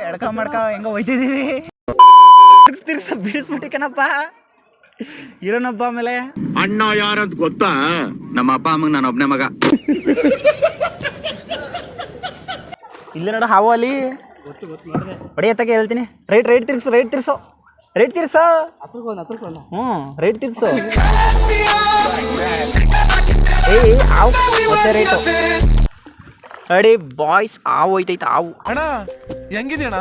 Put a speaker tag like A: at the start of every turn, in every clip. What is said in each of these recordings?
A: ಎಡ್ಕ ಮಾಡ್ಕ ಹೆಂಗ ಹೋಯ್ತಿದೀವಿ ಬಿಡಿಸ್ಬಿಟ್ಟಿಕನಪ್ಪ ಇರೋನೊಬ್ಬ ಆಮೇಲೆ
B: ಅಣ್ಣ ಯಾರಂತ ಗೊತ್ತಾ? ನಮ್ಮ ಅಪ್ಪ ಅಮ್ಮಂಗ್ ನಾನು ಒಬ್ನೇ ಮಗ.
A: ಇಲ್ಲಿ ನೋಡ ಹಾವು ಅಲ್ಲಿ ಹೊಡೆಯತ್ತಾಗೆ ಹೇಳ್ತೀನಿ. ರೈಟ್ ತಿರ್ಸು ರೈಟ್ ತಿರ್ಸೋ ಹ್ಞೂ ರೈಟ್ ತಿರ್ಸು. ಹಾವು ಮತ್ತೆ ರೈಟು ಅಡಿ ಬಾಯ್ಸ್ ಹಾವು ಹೋಯ್ತೈತೆ ಹಾವು.
C: ಅಣ್ಣ ಹೆಂಗಿದ್ಯಣ್ಣ?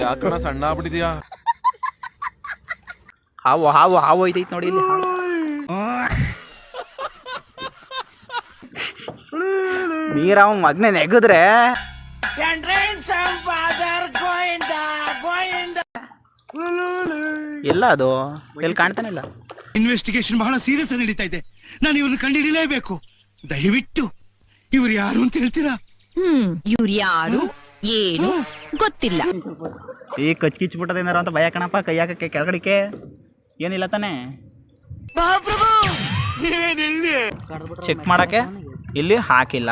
C: ಯಾಕಣ್ಣ ಸಣ್ಣ ಆಗ್ಬಿಟ್ಟಿದ್ಯಾ?
A: ಹಾವು ಹೋಯ್ತೈತೆ ನೋಡಿ ಇಲ್ಲಿ ಹಾವು. ನೀರ ಅವ ಮಗ್ನೆ ನೆಗದ್ರೆ ಎಲ್ಲ ಅದು ಎಲ್ಲಿ ಕಾಣ್ತಾನೆ ಇಲ್ಲ.
D: ಇನ್ವೆಸ್ಟಿಗೇಷನ್ ಬಹಳ ಸೀರಿಯಸ್ ಆಗಿ ನಡೀತಾ ಇದೆ. ನಾನು ಇವ್ರನ್ನ ಕಂಡುಹಿಡಿಯಲೇಬೇಕು. ದಯವಿಟ್ಟು ಇವ್ರು ಯಾರು ಅಂತ ಹೇಳ್ತೀರಾ?
E: ಇವ್ರು ಯಾರು ಏನು ಗೊತ್ತಿಲ್ಲ.
A: ಈ ಕಚ್ಕಿಚ್ಬಿಟ್ಟದ ಏನಾರ ಅಂತ ಭಯ ಕಣಪ್ಪ. ಕೈ ಹಾಕಕ್ಕೆ ಕೆಳಗಡಿಕೆ ಏನಿಲ್ಲ ತಾನೆ. ಚೆಕ್ ಮಾಡಕ್ಕೆ ಇಲ್ಲಿ ಹಾಕಿಲ್ಲ.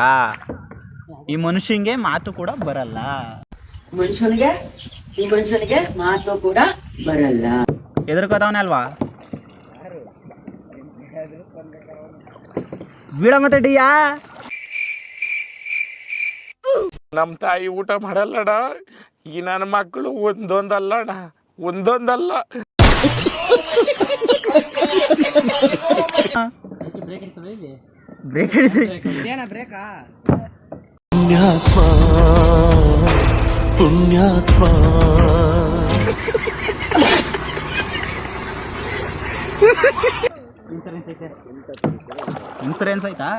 A: ಈ ಮನುಷ್ಯಂಗೆ ಮಾತು ಕೂಡ ಬರಲ್ಲ.
F: ಈ ಮನುಷ್ಯನಿಗೆ ಮಾತು ಕೂಡ ಬರಲ್ಲ.
A: ಎದುರ್ಕೋತಾವನೆ ಅಲ್ವಾ? ಬಿಡ ಮತ್ತೆ ಡಿಯಾ.
G: ನಮ್ ತಾಯಿ ಊಟ ಮಾಡಲ್ಲಣ್ಣ. ಈ ನನ್ನ ಮಕ್ಕಳು ಒಂದೊಂದಲ್ಲ ಅಣ್ಣ, ಒಂದೊಂದಲ್ಲ.
A: ಬ್ರೇಕ್ ಹಿಡಿಸಿ.
D: ಪುಣ್ಯಾತ್ಮ
A: ಇನ್ಸೂರೆನ್ಸ್ ಆಯ್ತಾ?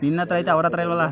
A: ನಿನ್ನ ಹತ್ರ ಐತೆ, ಅವ್ರ ಹತ್ರ ಇಲ್ವಲ್ಲ.